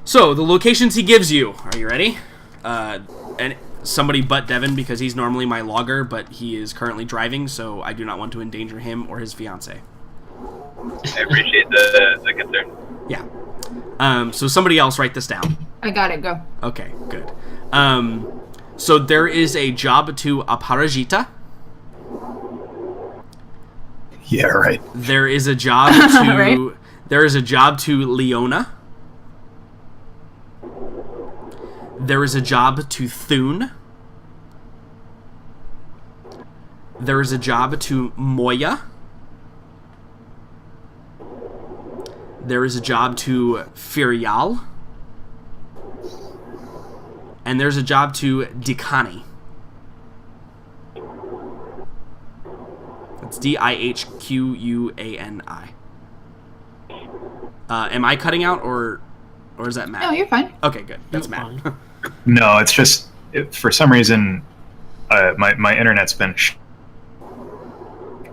So, the locations he gives you. Are you ready? And somebody but Devin, because he's normally my logger, but he is currently driving, so I do not want to endanger him or his fiancée. I appreciate the concern. Yeah. So somebody else write this down. I got it, go. Okay, good. So there is a job to Aparajita. Yeah, right. There is a job to Right. There is a job to Leona. There is a job to Thune. There is a job to Moya. There is a job to Firial. And there's a job to Dikani. It's Dihquani. Am I cutting out, or is that Matt? No, you're fine. Okay, good. That's You're Matt. fine. No, it's just for some reason my internet's been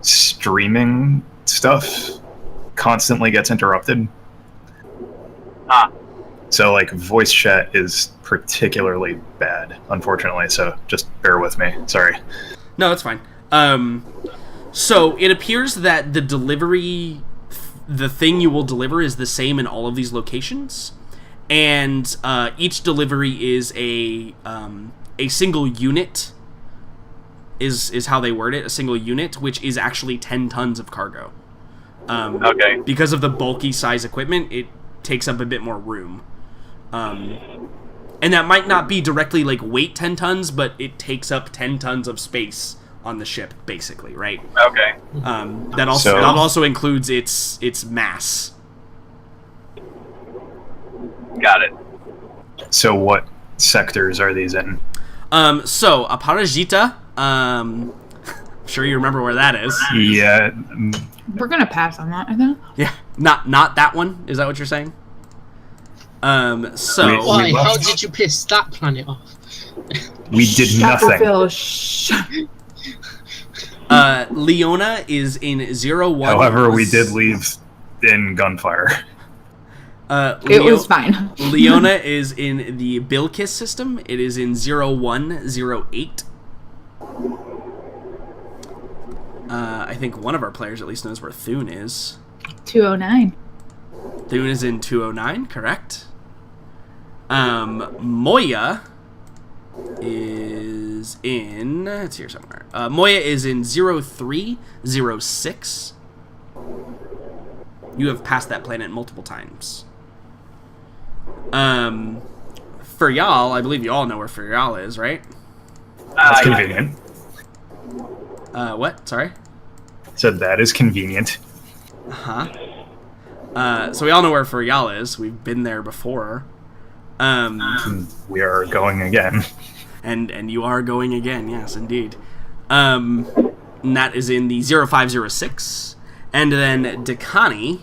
streaming stuff constantly gets interrupted. So like voice chat is particularly bad, unfortunately. So just bear with me. Sorry. No, that's fine. So it appears that the thing you will deliver is the same in all of these locations, and each delivery is a single unit. Is how they word it, a single unit, which is actually 10 tons of cargo. Okay. Because of the bulky size equipment, it takes up a bit more room. And that might not be directly like weight 10 tons, but it takes up 10 tons of space on the ship, basically, right? Okay. That also includes its mass. Got it. So what sectors are these in? So Aparajita, I'm sure you remember where that is. Yeah. We're gonna pass on that, I think. Yeah, not that one. Is that what you're saying? So Why? How left. did you piss that planet off? We did Dr. nothing. Phil, shh. Leona is in 01. However, we did leave in gunfire. It was fine. Leona is in the Bilkis system. It is in 0108. I think one of our players at least knows where Thune is. 209. Thune is in 209, correct. Moya is in... It's here somewhere. Moya is in 0306. You have passed that planet multiple times. For y'all, I believe you all know where Firial is, right? That's convenient. What? Sorry? So that is convenient. Uh-huh. So we all know where Firial is. We've been there before. We are going again. And you are going again, yes, indeed. And that is in the 0506. And then Dikani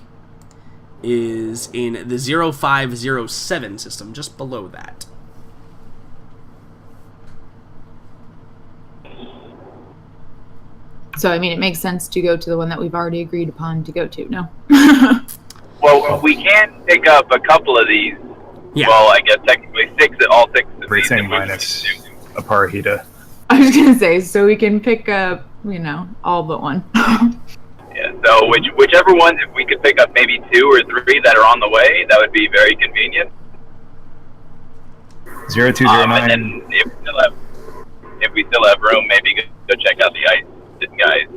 is in the 0507 system, just below that. So, I mean, it makes sense to go to the one that we've already agreed upon to go to, no? Well, we can pick up a couple of these. Yeah. Well, I guess technically all six of these. Everything if we minus do. a Parahita. I was going to say, so we can pick up, all but one. Yeah, so whichever ones, if we could pick up maybe 2 or 3 that are on the way, that would be very convenient. 0209. And then if we still have room, maybe go check out the ice guys.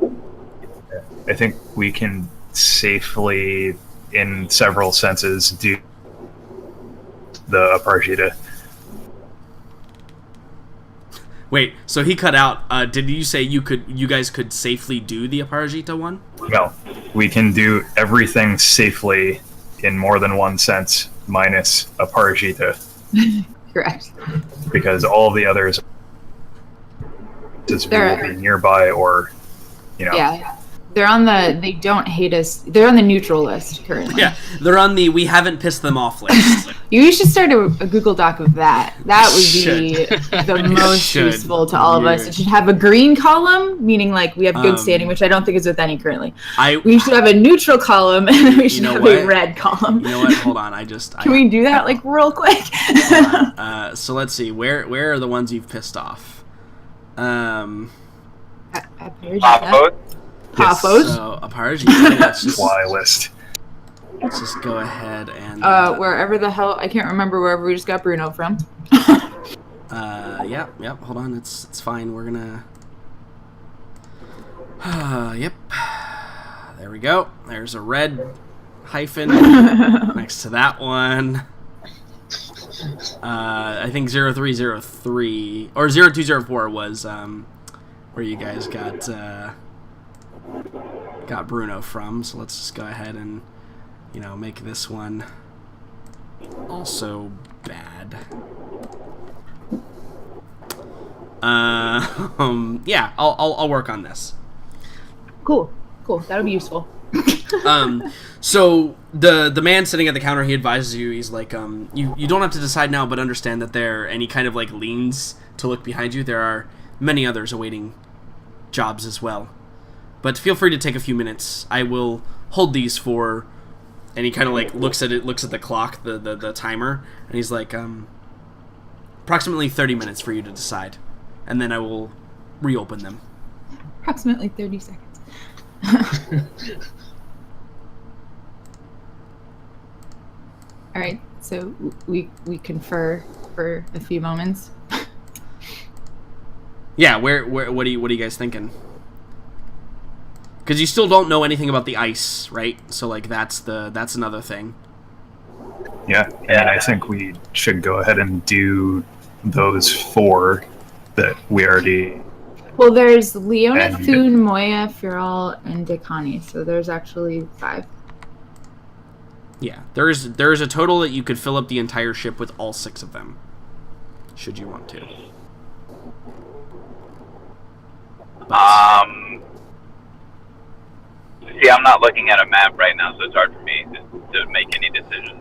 I think we can safely, in several senses, do the Parashita. Wait, so he cut out. Did you say you guys could safely do the Aparajita one? No, we can do everything safely in more than one sense, minus a Parashita, Correct. because all of the others will be nearby or, Yeah. They're on the they don't hate us. They're on the neutral list currently. Yeah, they're on the we haven't pissed them off list. You should start a Google Doc of that. That would be Should. the most Should. useful to all of us. Weird. It should have a green column, meaning like we have good standing, which I don't think is with any currently. We should have a neutral column, and then we should have a red column. You know what? Hold on. Can we do that like real quick? So let's see. Where are the ones you've pissed off? Paphos. So apologies. Let's just Fly list. let's just go ahead and Wherever the hell I can't remember wherever we just got Bruno from. Yep. Hold on. It's fine. We're gonna. Yep. There we go. There's a red hyphen next to that one. I think 0303 or 0204 was where you guys got Bruno from. So let's just go ahead and make this one also bad. Yeah, I'll work on this. Cool. That'll be useful. So the man sitting at the counter, he advises you. He's like, you don't have to decide now, but understand that there, and he kind of like leans to look behind you. There are many others awaiting jobs as well, but feel free to take a few minutes. I will hold these for. And he kind of like looks at the clock, the timer, and he's like, approximately 30 minutes for you to decide, and then I will reopen them. Approximately 30 seconds. All right, so we confer for a few moments. Yeah, what are you guys thinking? Because you still don't know anything about the ice, right? So like that's another thing. Yeah, and I think we should go ahead and do those 4 that we already. Well, there's Leona, Thune, Moya, Firal, and Dekani, so there's actually 5. Yeah, there's a total that you could fill up the entire ship with all 6 of them, should you want to. See, I'm not looking at a map right now, so it's hard for me to make any decisions.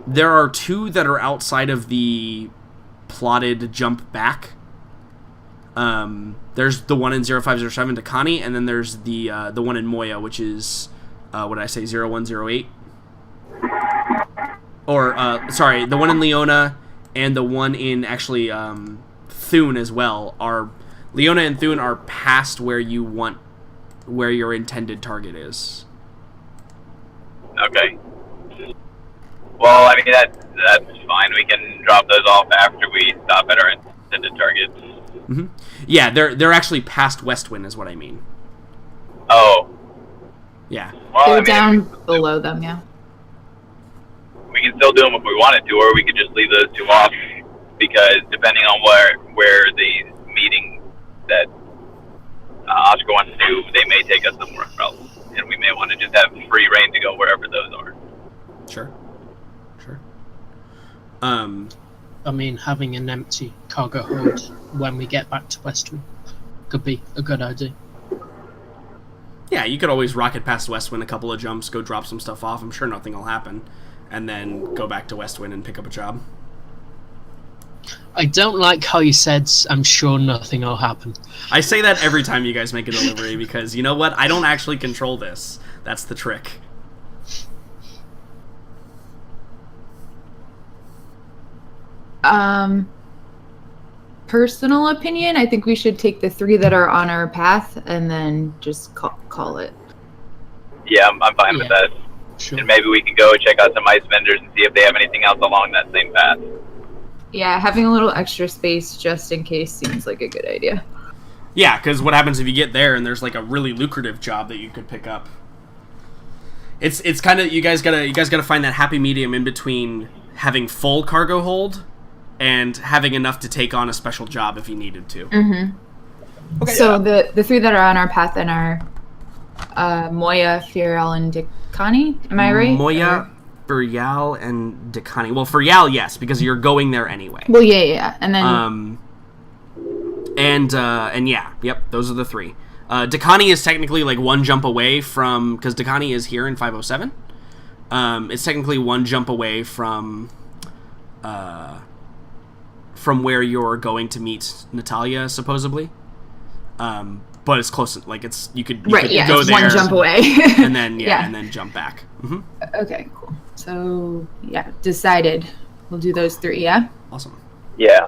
There are 2 that are outside of the plotted jump back. There's the one in 0507 to Connie, and then there's the one in Moya, which is what did I say, 0108? Or sorry, the one in Leona and the one in actually Thune as well are. Leona and Thune are past where your intended target is. Okay. Well, I mean that's fine. We can drop those off after we stop at our intended targets. Mm-hmm. Yeah, they're actually past Westwind, is what I mean. Oh. Yeah. Well, They're down below them, yeah. We can still do them if we wanted to, or we could just leave those 2 off, because depending on where the meeting that Oscar wants to do, they may take us somewhere else, and we may want to just have free reign to go wherever those are. Sure. I mean, having an empty cargo hold when we get back to Westwind could be a good idea. Yeah, you could always rocket past Westwind a couple of jumps, go drop some stuff off. I'm sure nothing will happen, and then go back to Westwind and pick up a job. I don't like how you said, I'm sure nothing will happen. I say that every time you guys make a delivery because, you know what? I don't actually control this. That's the trick. Personal opinion, I think we should take the 3 that are on our path and then just call it. Yeah, I'm fine with that. Sure. And maybe we can go check out some ice vendors and see if they have anything else along that same path. Yeah, having a little extra space just in case seems like a good idea. Yeah, because what happens if you get there and there's like a really lucrative job that you could pick up? It's kind of you guys gotta find that happy medium in between having full cargo hold and having enough to take on a special job if you needed to. Mm-hmm. Okay, so the 3 that are on our path then are Moya, Firal, and Dekani. Am I right? Moya, Firal, and Dekani. Well, Firal, yes, because you're going there anyway. Well, yeah. And then And yeah, yep, those are the 3. Dakani is technically like 1 jump away from, because Dakani is here in 507. It's technically 1 jump away from where you're going to meet Natalia, supposedly. But it's close. Like you could go it's there, 1 jump away, and then and then jump back. Mm-hmm. Okay, cool. So yeah, decided. We'll do those 3. Yeah. Awesome. Yeah.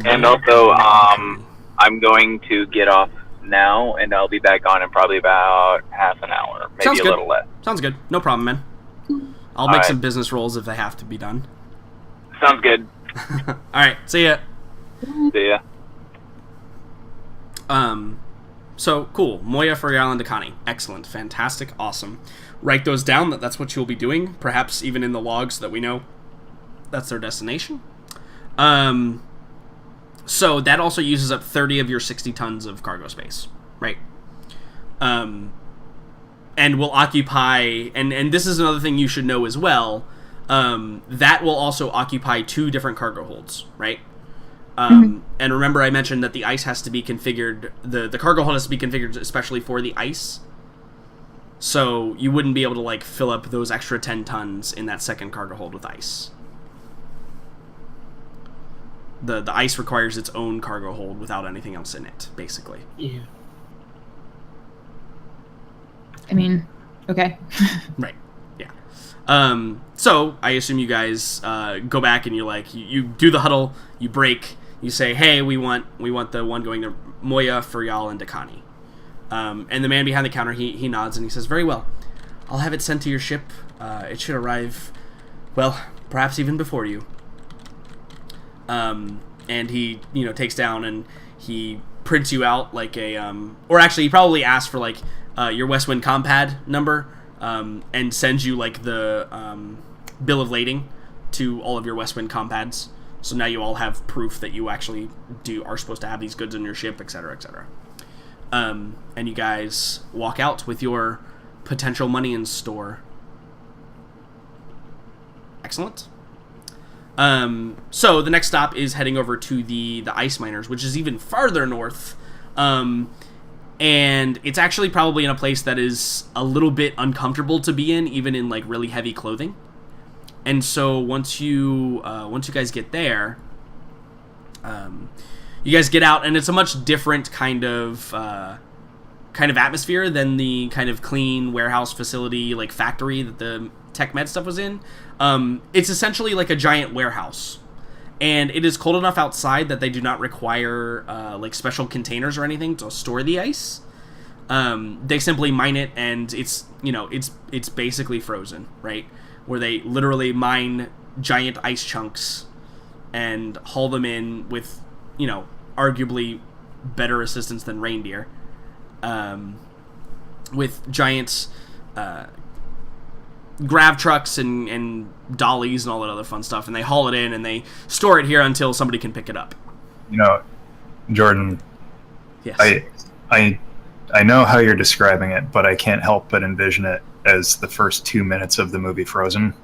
And also, I'm going to get off now, and I'll be back on in probably about half an hour, maybe Sounds a good. little less. Sounds good. No problem, man. I'll make some business rolls if they have to be done. Sounds good. All right. See ya. See ya. So cool. Moya, Furial, and Dakani. Excellent. Fantastic. Awesome. Write those down. That's what you'll be doing. Perhaps even in the logs so that we know that's their destination. So that also uses up 30 of your 60 tons of cargo space, right? And will occupy, and this is another thing you should know as well, that will also occupy 2 different cargo holds, right? And remember I mentioned that the ice has to be configured, the cargo hold has to be configured especially for the ice. So you wouldn't be able to like fill up those extra 10 tons in that second cargo hold with ice. The ice requires its own cargo hold without anything else in it, basically. Yeah. I mean, okay. Right. Yeah. So I assume you guys go back and you do the huddle, you break, you say, hey, we want the one going to Moya, Furial, and Dakani. And the man behind the counter, he nods and he says, very well. I'll have it sent to your ship. It should arrive, well, perhaps even before you. And he, takes down and he prints you out like a, or actually he probably asked for like, your Westwind compad number, and sends you like the, bill of lading to all of your Westwind compads. So now you all have proof that you actually are supposed to have these goods on your ship, etc., etc. And you guys walk out with your potential money in store. Excellent. So the next stop is heading over to the ice miners, which is even farther north. And it's actually probably in a place that is a little bit uncomfortable to be in, even in like really heavy clothing. And so once you guys get there, you guys get out, and it's a much different kind of atmosphere than the kind of clean warehouse facility, like factory that the tech med stuff was in. It's essentially like a giant warehouse, and it is cold enough outside that they do not require like special containers or anything to store the ice. They simply mine it, and it's basically frozen, right? Where they literally mine giant ice chunks and haul them in with, arguably better assistance than reindeer, with giant grav trucks and dollies and all that other fun stuff, and they haul it in and they store it here until somebody can pick it up. Jordan, yes. I know how you're describing it, but I can't help but envision it as the first 2 minutes of the movie Frozen.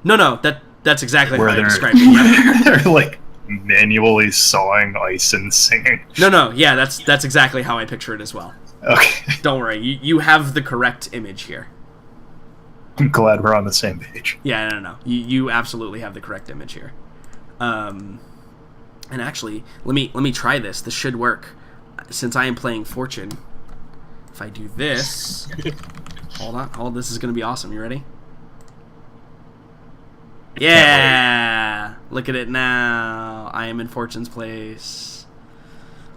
No, that's exactly how I described it. Yeah. They're like manually sawing ice and singing. No, yeah, that's exactly how I picture it as well. Okay. Don't worry, you have the correct image here. I'm glad we're on the same page. Yeah, no. You absolutely have the correct image here. And actually, let me try this. This should work. Since I am playing Fortune, if I do this... Hold on. This is going to be awesome. You ready? Yeah! Look at it now. I am in Fortune's place.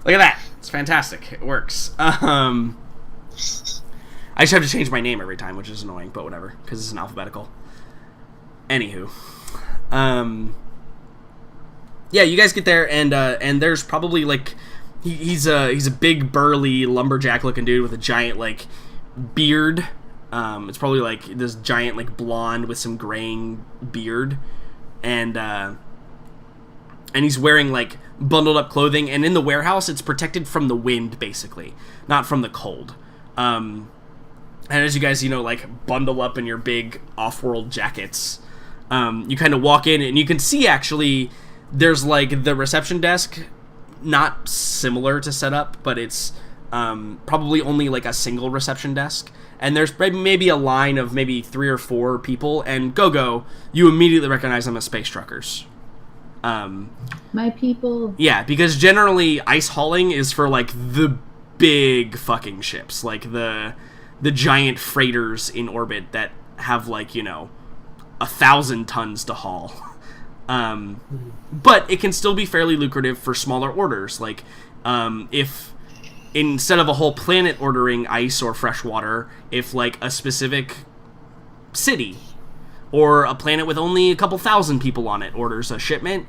Look at that. It's fantastic. It works. I just have to change my name every time, which is annoying, but whatever, because it's an alphabetical. Anywho. Yeah, you guys get there, and there's probably, like... He's a big, burly, lumberjack-looking dude with a giant, like, beard. It's probably, like, this giant, like, blonde with some graying beard. And he's wearing, like, bundled-up clothing. And in the warehouse, it's protected from the wind, basically. Not from the cold. And as you guys, like, bundle up in your big off-world jackets, you kind of walk in, and you can see, actually, there's, like, the reception desk not similar to setup, but it's probably only like a single reception desk. And there's maybe a line of maybe 3 or 4 people, and go, you immediately recognize them as space truckers. My people. Yeah, because generally ice hauling is for like the big fucking ships, like the giant freighters in orbit that have like 1,000 tons to haul. But it can still be fairly lucrative for smaller orders. Like if instead of a whole planet ordering ice or fresh water, if like a specific city or a planet with only a couple thousand people on it orders a shipment,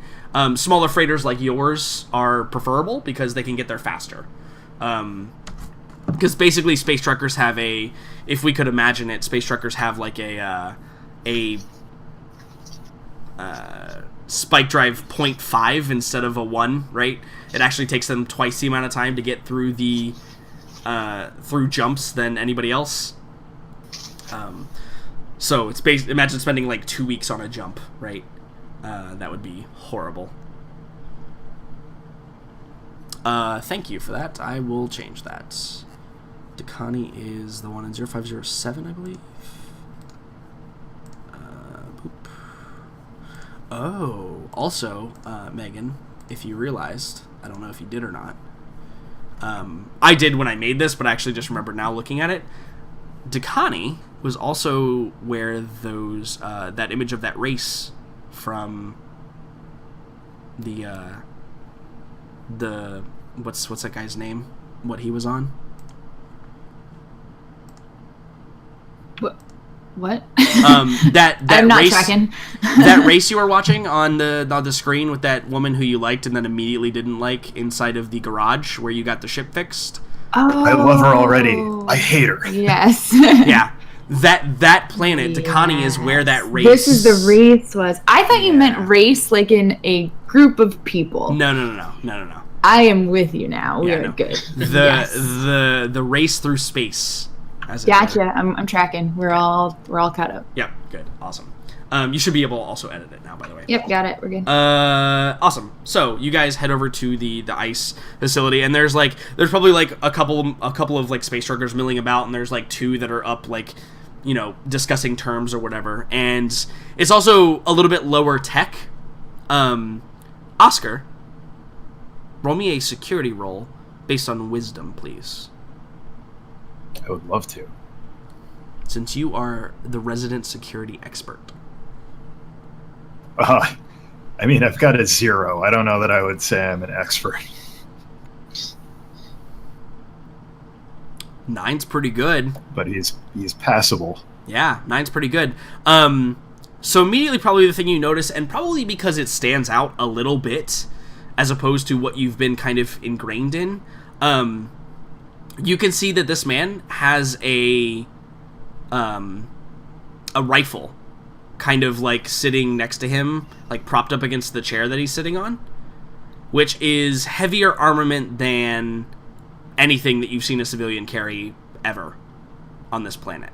smaller freighters like yours are preferable because they can get there faster. Because basically space truckers have if we could imagine it, space truckers have like a spike drive 0.5 instead of a 1, right? It actually takes them twice the amount of time to get through through jumps than anybody else. So it's imagine spending like 2 weeks on a jump, right? That would be horrible. Thank you for that. I will change that. Dakani is the one in 0507, I believe. Boop. Oh, also, Megan, if you realized, I don't know if you did or not. I did when I made this, but I actually just remember now looking at it. Dakani was also where those that image of that race from the what's that guy's name? What he was on? What? That I'm not race, tracking. That race you were watching on the screen with that woman who you liked and then immediately didn't like inside of the garage where you got the ship fixed. Oh, I love her already. I hate her. Yes. Yeah. That planet, Dakani, is where that race... This is the race was. I thought you meant race like in a group of people. No. I am with you now. We are good. The race through space. Gotcha. I'm tracking. We're all caught up. Yep. Good. Awesome. You should be able to also edit it now, by the way. Yep. Got it. We're good. Awesome. So you guys head over to the ice facility, and there's probably like a couple of like space truckers milling about, and there's like 2 that are up like, discussing terms or whatever, and it's also a little bit lower tech. Oscar, roll me a security roll based on wisdom, please. I would love to. Since you are the resident security expert. I mean, I've got a 0. I don't know that I would say I'm an expert. 9's pretty good. But he's passable. Yeah, 9's pretty good. So immediately probably the thing you notice, and probably because it stands out a little bit as opposed to what you've been kind of ingrained in, you can see that this man has a rifle kind of like sitting next to him, like propped up against the chair that he's sitting on, which is heavier armament than anything that you've seen a civilian carry ever on this planet.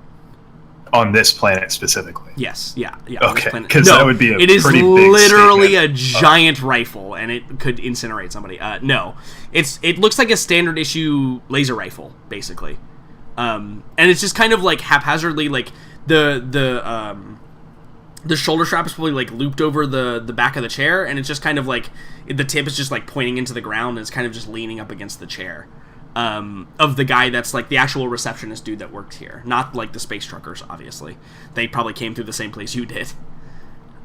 On this planet specifically? Yes, yeah. Okay, because that would be a pretty big statement. It is literally a giant rifle, and it could incinerate somebody. No, it looks like a standard issue laser rifle, basically, and it's just kind of like haphazardly, like the shoulder strap is probably like looped over the back of the chair, and it's just kind of like the tip is just like pointing into the ground, and it's kind of just leaning up against the chair. Of the guy that's like the actual receptionist dude that works here, not like the space truckers. Obviously, they probably came through the same place you did.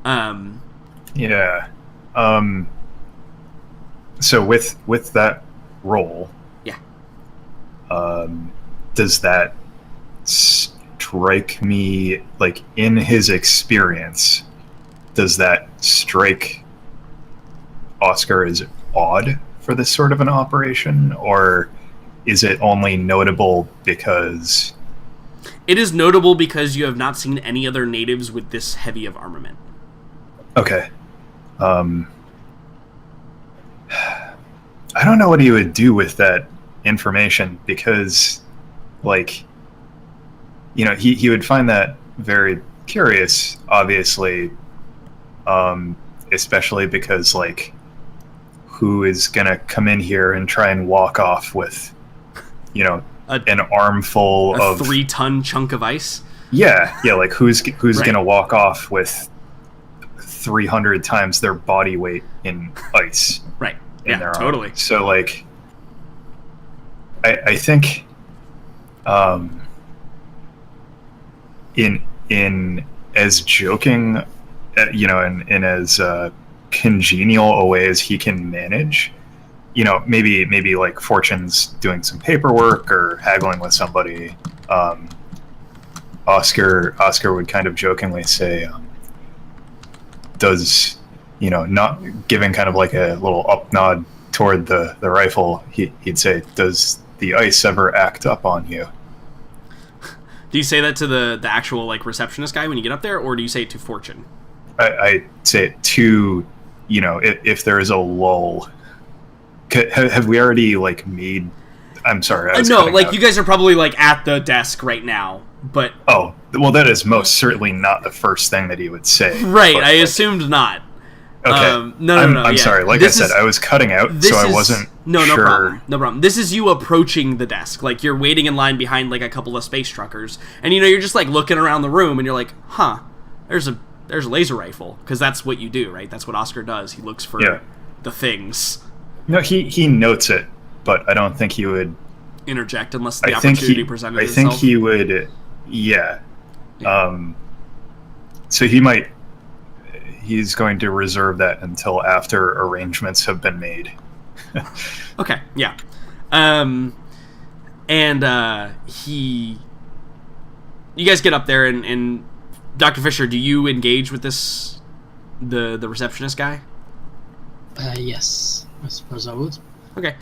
Yeah. So with that role, yeah. Does that strike me like in his experience? Does that strike Oscar as odd for this sort of an operation, or is it only notable because... It is notable because you have not seen any other natives with this heavy of armament. Okay. I don't know what he would do with that information because, like, he would find that very curious, obviously, especially because, like, who is gonna come in here and try and walk off with, an armful a of 3-ton chunk of ice. Yeah, like who's Right. gonna walk off with 300 times their body weight in ice? Right. In Yeah, their totally. arm. So like, I think, in as joking, in as congenial a way as he can manage, maybe like Fortune's doing some paperwork or haggling with somebody. Oscar would kind of jokingly say, does, not giving kind of like a little up nod toward the rifle, he'd say, does the ice ever act up on you? Do you say that to the actual like receptionist guy when you get up there, or do you say it to Fortune? I say it to, if there is a lull. Have we already like made? I'm sorry. No, like you guys are probably like at the desk right now, but oh, well, that is most certainly not the first thing that he would say. Right, I assumed not. Okay. No. I'm sorry. Like I said, I was cutting out, so I wasn't No sure. No problem. This is you approaching the desk. Like, you're waiting in line behind, like, a couple of space truckers. And, you're just, like, looking around the room, and you're like, huh, there's a laser rifle. Because that's what you do, right? That's what Oscar does. He looks for the things. No, he notes it, but I don't think he would interject unless the opportunity presented itself. I think he would, yeah. So he's going to reserve that until after arrangements have been made. Okay, yeah. You guys get up there, and Dr. Fisher, do you engage with the receptionist guy? Yes, I suppose I would. Okay.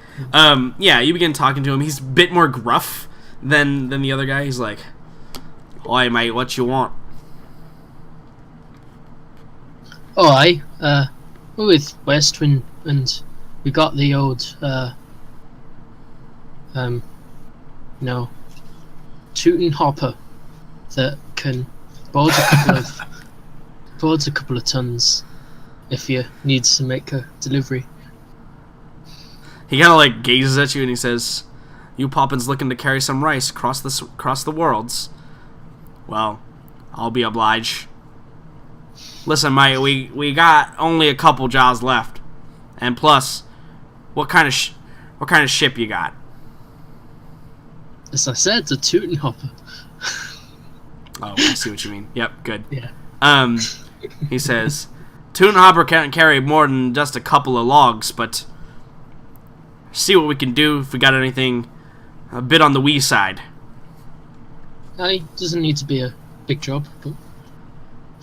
Yeah, you begin talking to him. He's a bit more gruff than the other guy. He's like, "Oi, mate, what you want?" Oh, aye. We're with Westwind, and we got the old, Tootin' hopper that can board a couple of tons if you need to make a delivery. He kind of like gazes at you and he says, "You poppins looking to carry some rice across the worlds? Well, I'll be obliged. Listen, mate, we got only a couple jobs left, and plus, what kind of ship you got?" As I said, the Tootin' hopper. Oh, I see what you mean. Yep, good. Yeah. He says, "Tootin' hopper can't carry more than just a couple of logs, but see what we can do if we got anything a bit on the wee side." Aye, doesn't need to be a big job, but...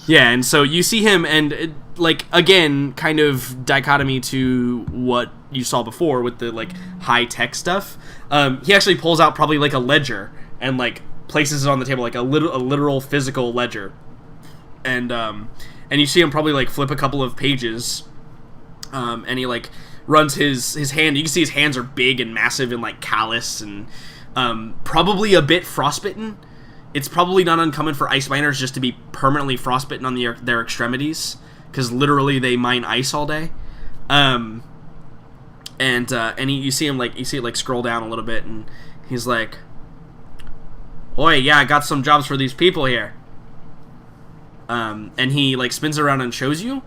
Yeah, and so you see him, and like again, kind of dichotomy to what you saw before with the like high tech stuff. He actually pulls out probably like a ledger and like places it on the table, like a literal physical ledger, and you see him probably like flip a couple of pages, and he like runs his hand. You can see his hands are big and massive and like callous and probably a bit frostbitten. It's probably not uncommon for ice miners just to be permanently frostbitten on their extremities, because literally they mine ice all day. And you see him like scroll down a little bit, and he's like, "Oi, yeah, I got some jobs for these people here." And he like spins around and shows you.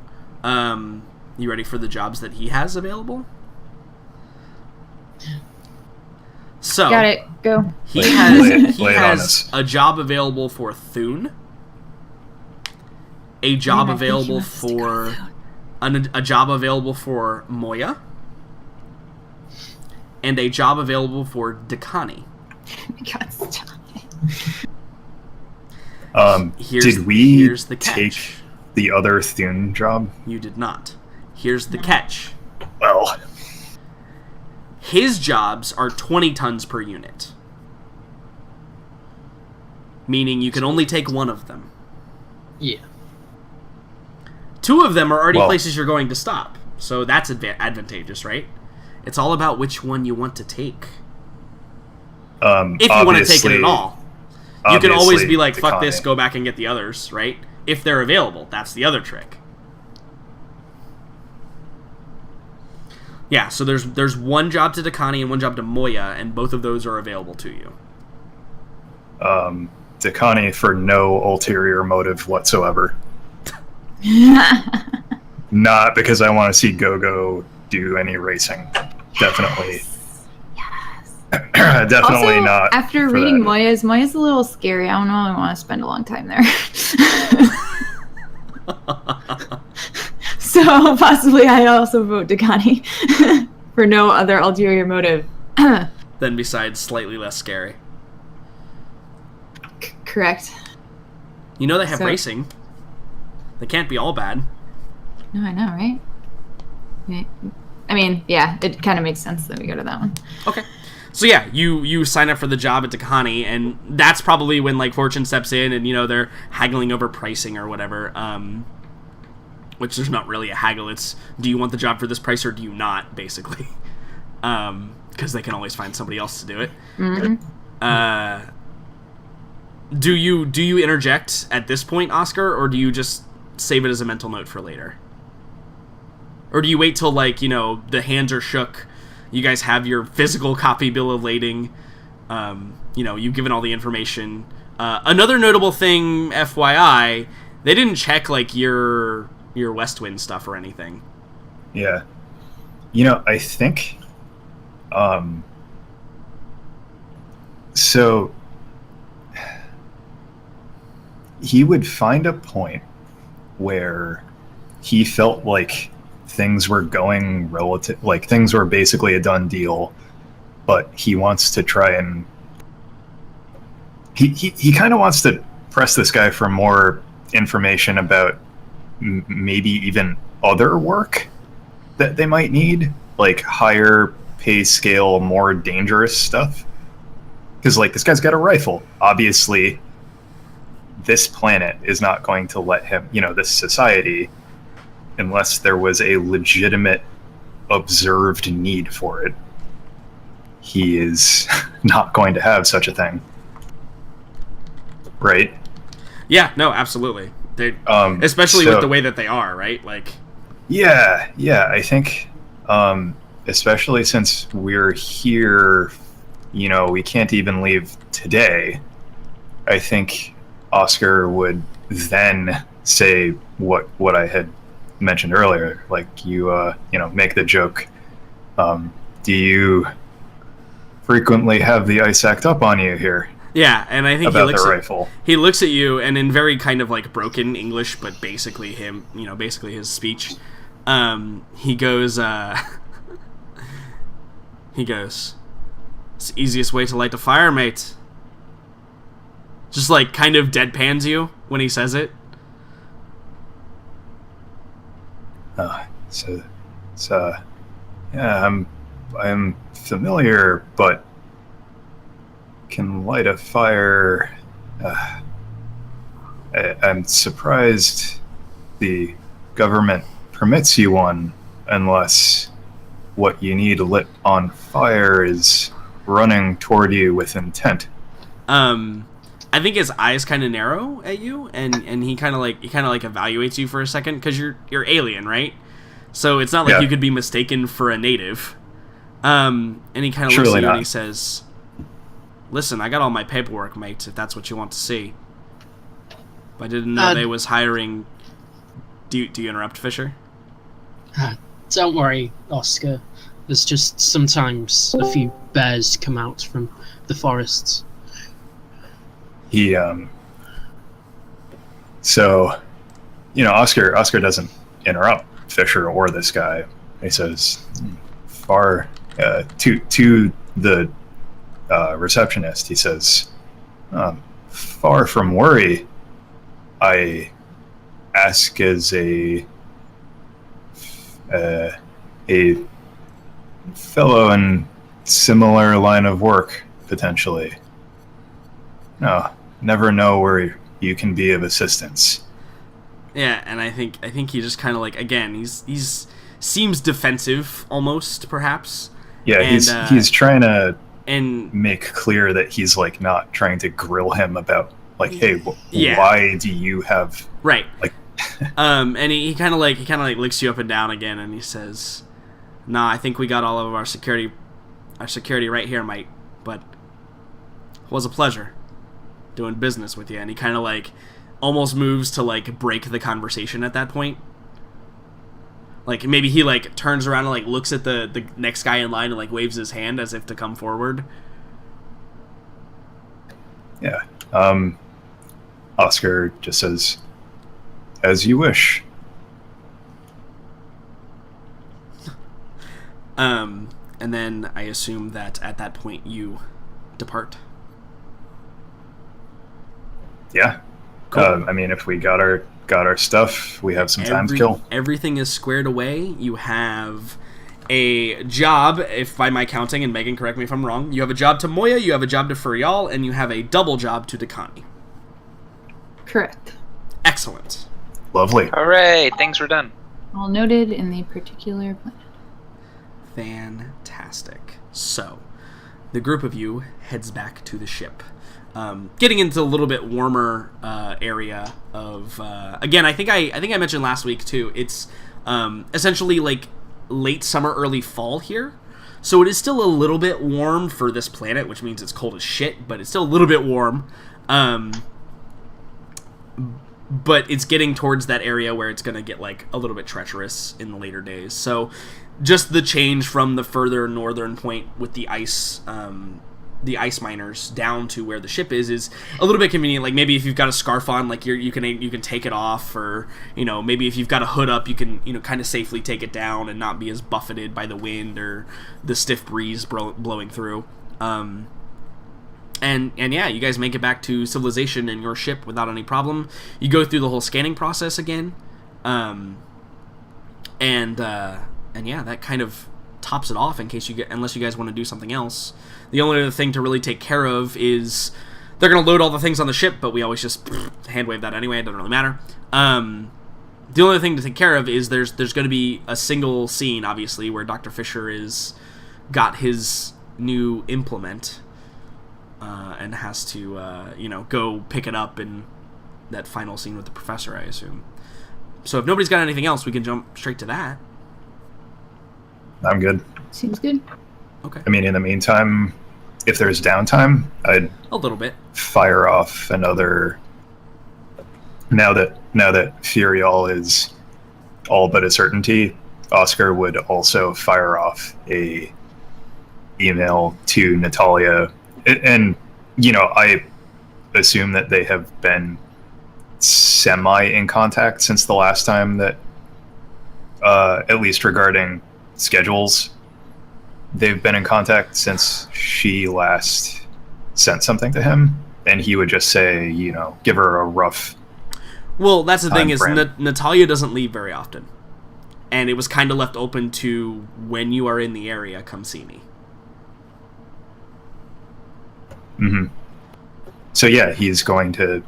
You ready for the jobs that he has available? So got it. Go. He has a job available for Thune, a job available for a job available for Moya, and a job available for Dakani. God, stop it. Did we take the other Thune job? You did not. Here's the catch. Well, his jobs are 20 tons per unit, meaning you can only take one of them. Yeah. 2 of them are already places you're going to stop, so that's advantageous, right? It's all about which one you want to take. If you want to take it at all. You can always be like, fuck this, go back and get the others, right? If they're available. That's the other trick. Yeah, so there's one job to Dakani and one job to Moya, and both of those are available to you. Dakani for no ulterior motive whatsoever. Not because I want to see Gogo do any racing. Definitely. Yes. Definitely also, not. After reading Moya's a little scary. I don't know if I want to spend a long time there. So possibly I also vote Dakani for no other ulterior motive. Then besides slightly less scary. Correct. You know they have racing. They can't be all bad. No, I know, right? I mean, yeah, it kind of makes sense that we go to that one. Okay. So yeah, you sign up for the job at Dakani, and that's probably when like Fortune steps in and, you know, they're haggling over pricing or whatever. Which there's not really a haggle. It's, do you want the job for this price or do you not, basically. Because they can always find somebody else to do it. Mm-hmm. Do you interject at this point, Oscar, or do you just save it as a mental note for later? Or do you wait till, like, you know, the hands are shook, you guys have your physical copy bill of lading, you know, you've given all the information. Another notable thing, FYI, they didn't check, like, your Westwind stuff or anything. Yeah. You know, I think... So... He would find a point where he felt like things were going like things were basically a done deal, but he wants to try and he kind of wants to press this guy for more information about maybe even other work that they might need, like higher pay scale, more dangerous stuff. Because like this guy's got a rifle, obviously. This planet is not going to let him, you know, this society, unless there was a legitimate observed need for it. He is not going to have such a thing. Right? Yeah, no, absolutely. They, especially with the way that they are, right? Like, yeah, I think, especially since we're here, you know, we can't even leave today. I think Oscar would then say what I had mentioned earlier, like you know, make the joke. Do you frequently have the ice act up on you here? Yeah, and I think about the rifle. He looks at you, and in very kind of like broken English, but basically him, you know, basically his speech. He goes, "It's the easiest way to light a fire, mate." Just like kind of deadpans you when he says it. Yeah, I'm familiar, but can light a fire. I'm surprised the government permits you one unless what you need lit on fire is running toward you with intent. I think his eyes kind of narrow at you, and he kind of like evaluates you for a second, because you're alien, right? So it's not like you could be mistaken for a native. And he kind of looks at you and he says, "Listen, I got all my paperwork, mate, if that's what you want to see. But I didn't know they was hiring." Do you interrupt, Fisher? Don't worry, Oscar. There's just sometimes a few bears come out from the forests. He so, you know, Oscar doesn't interrupt Fisher or this guy. He says, far to the receptionist, he says, "Far from worry, I ask as a fellow in similar line of work, potentially. No, never know where you can be of assistance." Yeah, and I think he just kind of like, again, he's seems defensive almost, perhaps. Yeah, and, he's trying to make clear that he's like not trying to grill him about like, hey, why do you have right like and he kind of like licks you up and down again, and he says, Nah, I think we got all of our security right here, mate. But it was a pleasure doing business with you. And he kind of like almost moves to like break the conversation at that point. Like maybe he like turns around and like looks at the next guy in line and like waves his hand as if to come forward. Yeah. Oscar just says, "As you wish." And then I assume that at that point you depart. Yeah. Cool. I mean, if we got our stuff, we have some time to kill. Everything is squared away. You have a job, if by my counting, and Megan, correct me if I'm wrong, you have a job to Moya, you have a job to Furial, and you have a double job to Dakani. Correct. Excellent. Lovely. Hooray! Things were done. All noted in the particular plan. Fantastic. So, the group of you heads back to the ship. Getting into a little bit warmer area of again. I think I mentioned last week too. It's essentially like late summer, early fall here, so it is still a little bit warm for this planet, which means it's cold as shit. But it's still a little bit warm. But it's getting towards that area where it's gonna get like a little bit treacherous in the later days. So, just the change from the further northern point with the ice miners down to where the ship is a little bit convenient. Like maybe if you've got a scarf on, like you can take it off, or maybe if you've got a hood up, you can kind of safely take it down and not be as buffeted by the wind or the stiff breeze blowing through. And yeah, you guys make it back to civilization in your ship without any problem. You go through the whole scanning process again, and yeah, that kind of tops it off unless you guys want to do something else. The only other thing to really take care of is they're going to load all the things on the ship, but we always just hand wave that anyway. It doesn't really matter. The only thing to take care of is there's going to be a single scene, obviously, where Dr. Fisher got his new implement and has to go pick it up in that final scene with the professor, I assume. So if nobody's got anything else, we can jump straight to that. I'm good. Seems good. Okay. I mean, in the meantime, if there's downtime, I'd a little bit fire off another. Now that Furial is all but a certainty, Oscar would also fire off a email to Natalia, and I assume that they have been semi in contact since the last time that, at least regarding schedules, they've been in contact since she last sent something to him, and he would just say, give her a rough. Well, that's the thing is frame. Natalia doesn't leave very often, and it was kind of left open to when you are in the area, come see me. Mm-hmm. So yeah, he's going to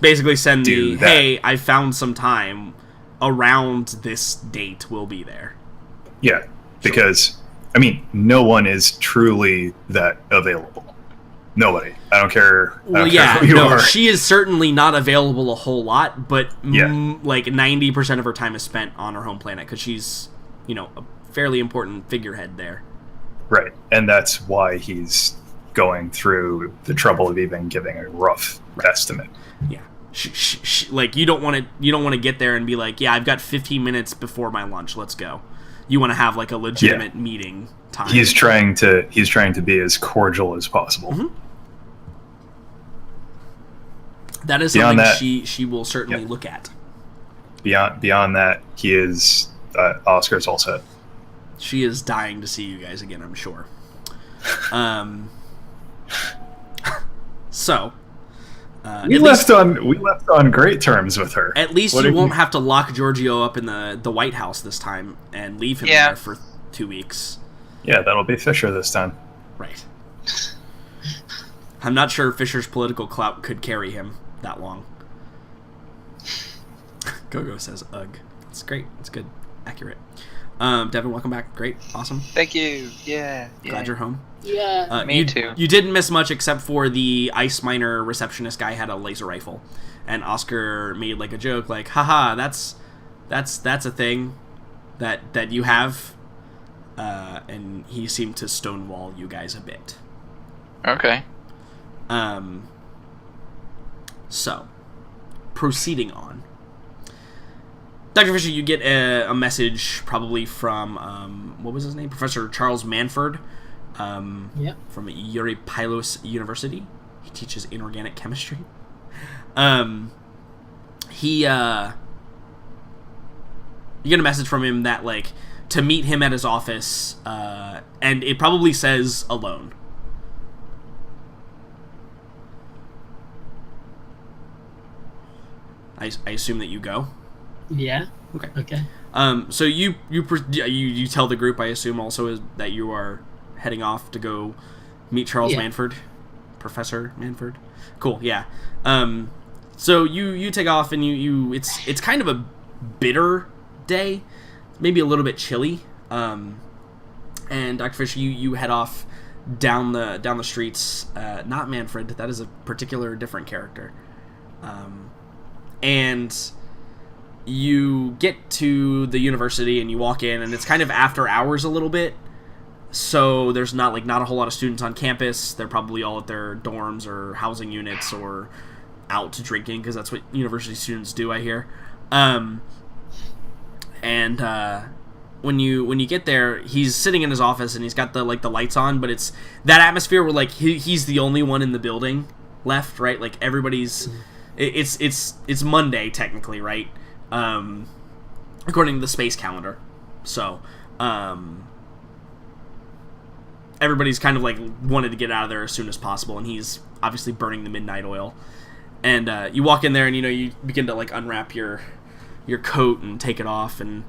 basically send do that. Hey, I found some time around this date, we'll be there. Yeah, because I mean, no one is truly that available. Nobody. I don't care. Well, yeah, no, she is certainly not available a whole lot, but like 90% of her time is spent on her home planet because she's, a fairly important figurehead there. Right, and that's why he's going through the trouble of even giving a rough estimate. Yeah, she, like you don't want to get there and be like, yeah, I've got 15 minutes before my lunch. Let's go. You want to have like a legitimate meeting time. He's trying to be as cordial as possible. Mm-hmm. That is something she will certainly look at. Beyond that, he is Oscar's all set. She is dying to see you guys again, I'm sure. So we left on great terms with her. At least you won't have to lock Giorgio up in the White House this time and leave him there for 2 weeks. Yeah, that'll be Fisher this time. Right. I'm not sure Fisher's political clout could carry him that long. Gogo says, ugh. That's great. That's good. Accurate. Devin, welcome back. Great. Awesome. Thank you. Yeah. Glad you're home. Yeah. Me too. You didn't miss much except for the ice miner receptionist guy had a laser rifle. And Oscar made like a joke like, haha, that's a thing that you have. and he seemed to stonewall you guys a bit. Okay. So, proceeding on. Dr. Fisher, you get a message probably from, what was his name? Professor Charles Manford, from Olympus University. He teaches inorganic chemistry. You get a message from him that, like, to meet him at his office, and it probably says alone. I assume that you go. Yeah. Okay. So you tell the group, I assume, also that you are heading off to go meet Charles Manford, Professor Manford. Cool. Yeah. So you take off, and it's kind of a bitter day, maybe a little bit chilly. And Dr. Fisher, you head off down the streets. Not Manfred. That is a particular different character. And you get to the university, and you walk in, and it's kind of after hours a little bit, so there's not a whole lot of students on campus. They're probably all at their dorms or housing units or out drinking, because that's what university students do, I hear. When you get there, he's sitting in his office, and he's got the lights on, but it's that atmosphere where, like, he's the only one in the building left, right? Like, everybody's... It's Monday, technically, right? According to the space calendar. So, everybody's kind of, like, wanted to get out of there as soon as possible, and he's obviously burning the midnight oil. And you walk in there, and, you begin to, like, unwrap your coat and take it off, and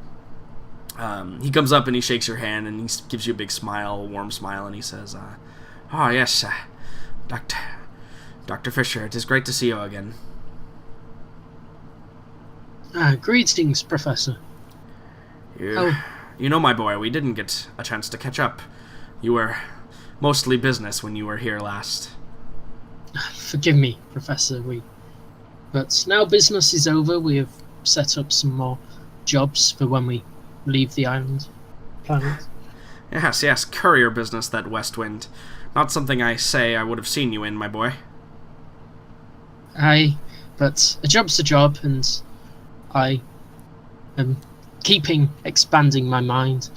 he comes up and he shakes your hand, and he gives you a big smile, a warm smile, and he says, "Oh, yes, Dr. Fisher, it is great to see you again." Greetings, Professor. You know, my boy, we didn't get a chance to catch up. You were mostly business when you were here last. Forgive me, Professor. But now business is over. We have set up some more jobs for when we leave the planet. Yes, courier business, that West Wind. Not something I say I would have seen you in, my boy. Aye, but a job's a job, and I am expanding my mind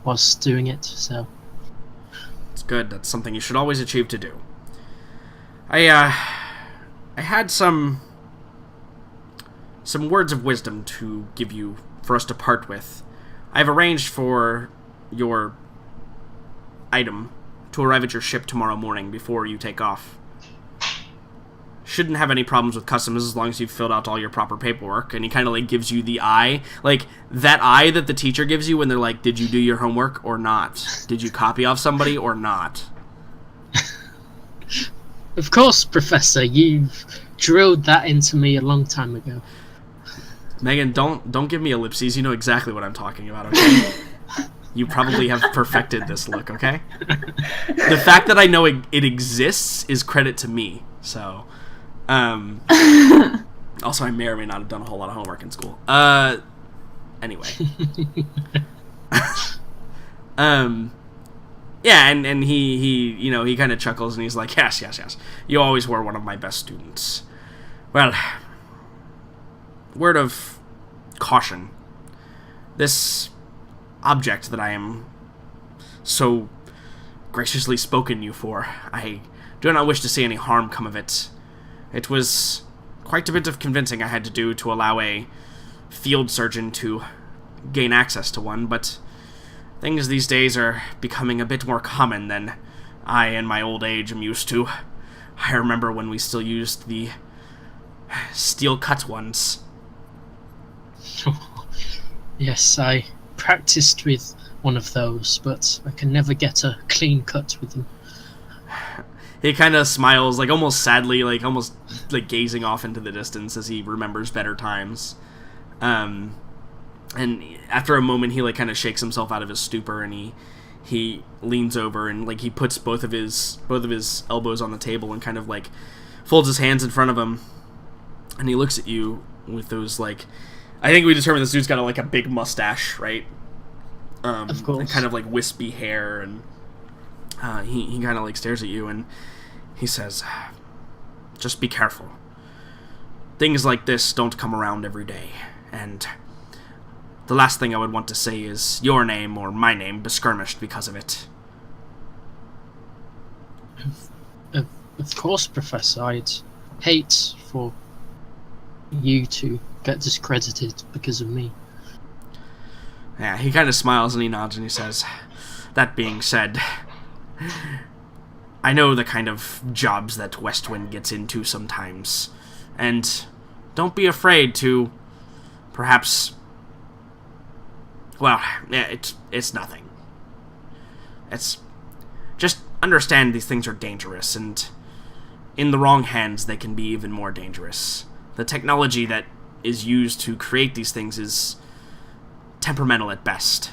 whilst doing it, so... It's good. That's something you should always achieve to do. I had some words of wisdom to give you for us to part with. I've arranged for your item to arrive at your ship tomorrow morning before you take off. Shouldn't have any problems with customs as long as you've filled out all your proper paperwork. And he kind of, like, gives you the eye. Like, that eye that the teacher gives you when they're like, did you do your homework or not? Did you copy off somebody or not? Of course, Professor. You've drilled that into me a long time ago. Megan, don't give me ellipses. You know exactly what I'm talking about, okay? You probably have perfected this look, okay? The fact that I know it exists is credit to me, so... also, I may or may not have done a whole lot of homework in school. Anyway. Yeah, and he kind of chuckles, and he's like, yes. You always were one of my best students. Well, word of caution. This object that I am so graciously spoken you for, I do not wish to see any harm come of it. It was quite a bit of convincing I had to do to allow a field surgeon to gain access to one, but things these days are becoming a bit more common than I in my old age am used to. I remember when we still used the steel-cut ones. Yes, I practiced with one of those, but I can never get a clean cut with them. He kind of smiles, like, almost sadly, like, almost, like, gazing off into the distance as he remembers better times. And after a moment, he, like, kind of shakes himself out of his stupor, and he leans over, and, like, he puts both of his elbows on the table and kind of, like, folds his hands in front of him, and he looks at you with those, like, I think we determined this dude's got, like, a big mustache, right? Of course. And kind of like wispy hair, and he kind of like stares at you, and he says, "Just be careful. Things like this don't come around every day, and the last thing I would want to say is your name or my name beskirmished because of it." Of course, Professor. I'd hate for you to get discredited because of me. Yeah, he kind of smiles and he nods and he says, "That being said, I know the kind of jobs that Westwind gets into sometimes, and don't be afraid to perhaps... Well, yeah, it's nothing. It's... Just understand these things are dangerous, and in the wrong hands they can be even more dangerous. The technology that is used to create these things is temperamental at best.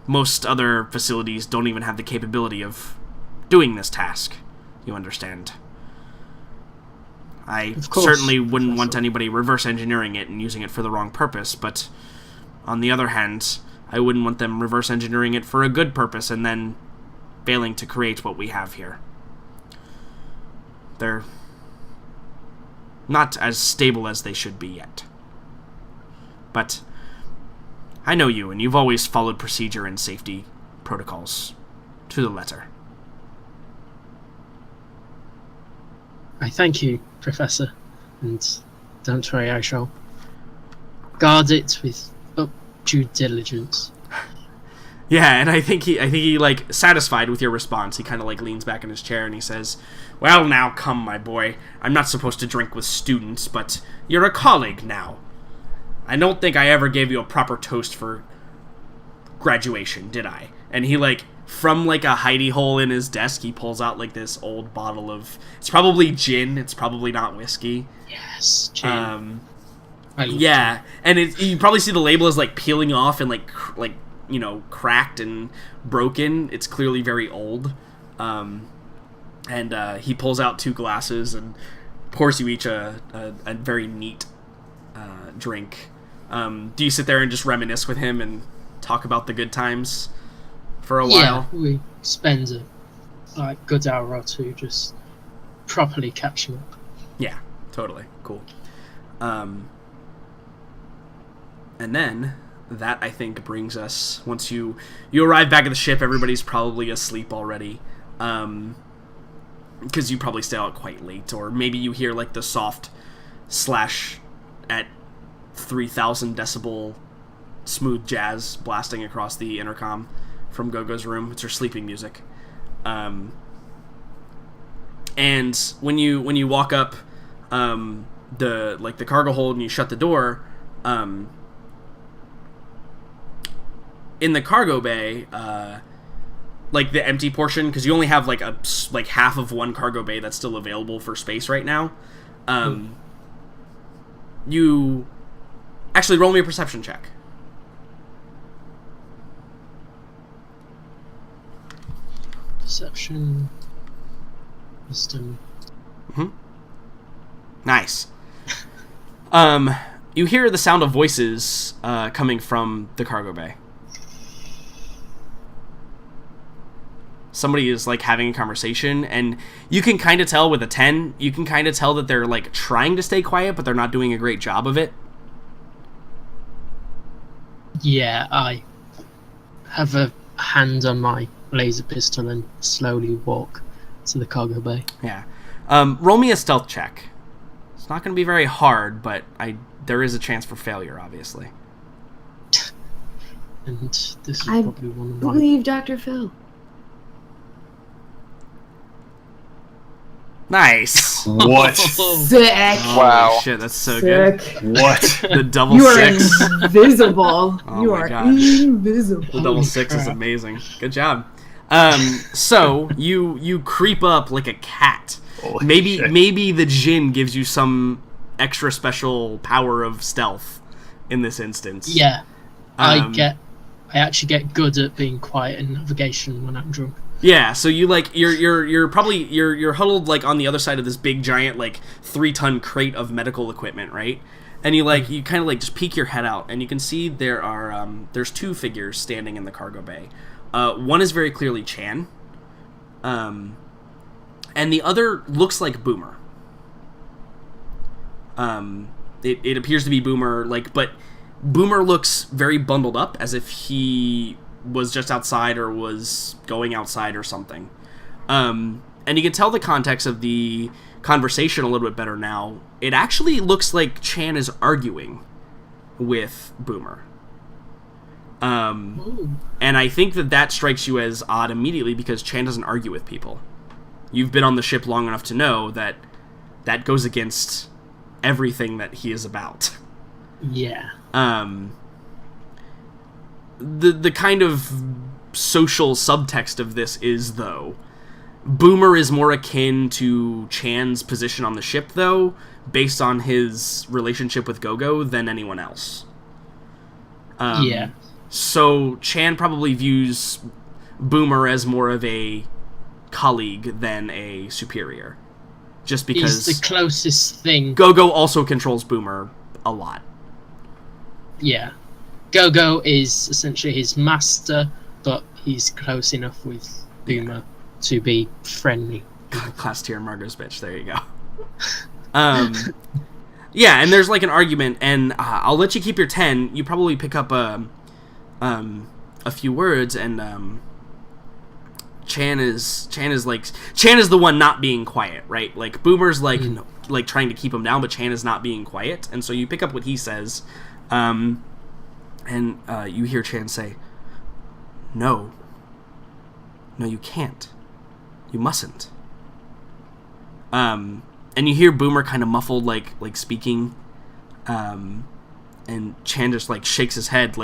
Most other facilities don't even have the capability of doing this task, you understand. I certainly wouldn't want anybody reverse engineering it and using it for the wrong purpose, but on the other hand, I wouldn't want them reverse engineering it for a good purpose and then failing to create what we have here. They're not as stable as they should be yet. But I know you, and you've always followed procedure and safety protocols to the letter. I thank you, Professor, and don't worry, I shall guard it with due diligence. Yeah, and I think he like satisfied with your response. He kind of like leans back in his chair and he says, "Well, now come, my boy. I'm not supposed to drink with students, but you're a colleague now. I don't think I ever gave you a proper toast for graduation, did I?" And he like, from like a hidey hole in his desk, he pulls out like this old bottle of, it's probably gin, it's probably not whiskey. Yes, gin. Yeah, gin. and you probably see the label is like peeling off and like you know, cracked and broken. It's clearly very old. And he pulls out 2 glasses and pours you each a very neat drink. Do you sit there and just reminisce with him and talk about the good times for a while? Yeah, we spend a good hour or two just properly catching up. Yeah, totally. Cool. And then that, I think, brings us, once you arrive back at the ship, everybody's probably asleep already, because you probably stay out quite late, or maybe you hear like the soft slash at 3,000 decibel smooth jazz blasting across the intercom from Gogo's room. It's her sleeping music. And when you walk up the cargo hold and you shut the door, in the cargo bay, like the empty portion, because you only have like half of one cargo bay that's still available for space right now. You actually roll me a perception check. Perception, wisdom. Nice. You hear the sound of voices coming from the cargo bay. Somebody is like having a conversation, and you can kind of tell with a 10, you can kind of tell that they're like trying to stay quiet, but they're not doing a great job of it. Yeah, I have a hand on my laser pistol and slowly walk to the cargo bay. Yeah. Roll me a stealth check. It's not going to be very hard, but there is a chance for failure, obviously. And this is probably one of my... I believe Dr. Phil. Nice. What? Sick. Wow. Holy shit, that's so good. What? The double You are 6. invisible. Oh You my are gosh. invisible. The double 6 is amazing. Good job. So you creep up like a cat. Holy maybe shit. maybe the gin gives you some extra special power of stealth in this instance. Yeah, I Um, actually get good at being quiet in navigation when I'm drunk. Yeah, so you like you're probably you're huddled like on the other side of this big giant like 3-ton crate of medical equipment, right? And you kind of just peek your head out, and you can see there's two figures standing in the cargo bay. One is very clearly Chan, and the other looks like Boomer. It appears to be Boomer, but Boomer looks very bundled up, as if he was just outside or was going outside or something. And you can tell the context of the conversation a little bit better now. It actually looks like Chan is arguing with Boomer. And I think that strikes you as odd immediately, because Chan doesn't argue with people. You've been on the ship long enough to know that goes against everything that he is about. Yeah. The kind of social subtext of this is, though, Boomer is more akin to Chan's position on the ship, though, based on his relationship with Gogo, than anyone else. Yeah. So Chan probably views Boomer as more of a colleague than a superior. Just because... He's the closest thing. Gogo also controls Boomer a lot. Yeah. Gogo is essentially his master, but he's close enough with Boomer to be friendly. Class tier Margot's bitch. There you go. Yeah, and there's an argument, and I'll let you keep your 10. You probably pick up a few words, and Chan is the one not being quiet, right? Boomer's trying to keep him down, but Chan is not being quiet, and so you pick up what he says, and you hear Chan say, "No, you can't. You mustn't." And you hear Boomer kind of muffled, speaking, and Chan just, shakes his head,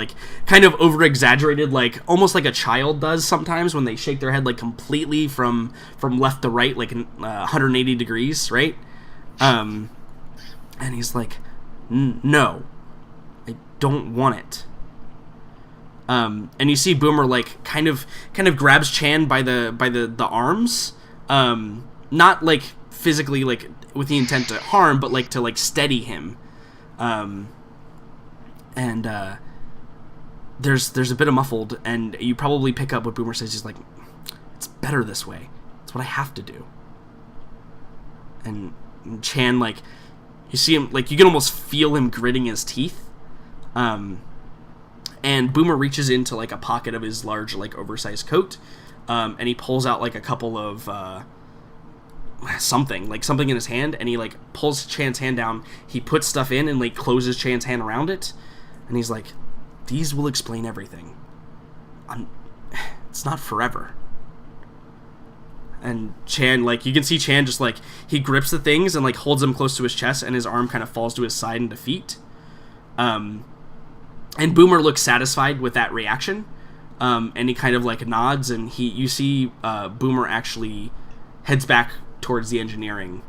kind of over-exaggerated, almost like a child does sometimes when they shake their head, completely from left to right, 180 degrees, right? And he's like, "No, I don't want it." And you see Boomer kind of grabs Chan by the arms, not physically with the intent to harm, but to steady him. And there's a bit of muffled, and you probably pick up what Boomer says. He's like, "It's better this way. It's what I have to do." And Chan, you see him, you can almost feel him gritting his teeth. And Boomer reaches into a pocket of his large oversized coat, and he pulls out a couple of something in his hand, and he pulls Chan's hand down. He puts stuff in and closes Chan's hand around it, and he's like, "These will explain everything. It's not forever." And Chan, you can see Chan just he grips the things and holds them close to his chest, and his arm kind of falls to his side in defeat. And Boomer looks satisfied with that reaction, and he kind of nods, and you see Boomer actually heads back towards the engineering,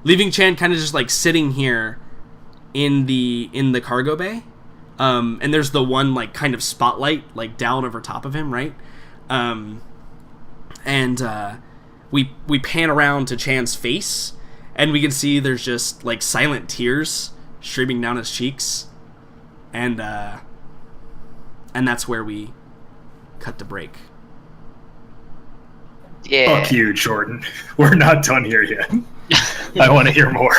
leaving Chan kind of just sitting here in the cargo bay, and there's the one kind of spotlight down over top of him, right? And we pan around to Chan's face, and we can see there's just silent tears streaming down his cheeks. And that's where we cut to break. Yeah. Fuck you, Jordan. We're not done here yet. I want to hear more.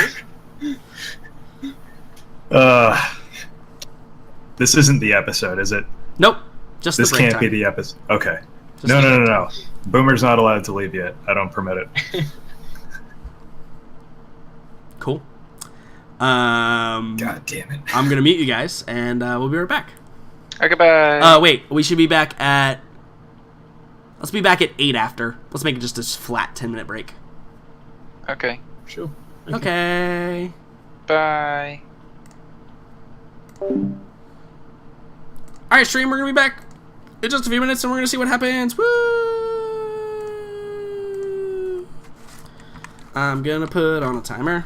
This isn't the episode, is it? Nope. Just this the break can't be time. the episode. Okay. Just No. Boomer's not allowed to leave yet. I don't permit it. Cool. God damn it. I'm gonna mute you guys, and we'll be right back. Okay, bye. Wait, we should be back at... Let's be back at 8 after. Let's make it just a flat 10-minute break. Okay. Sure. Okay. Bye. Alright, stream, we're gonna be back in just a few minutes, and we're gonna see what happens. Woo! I'm gonna put on a timer.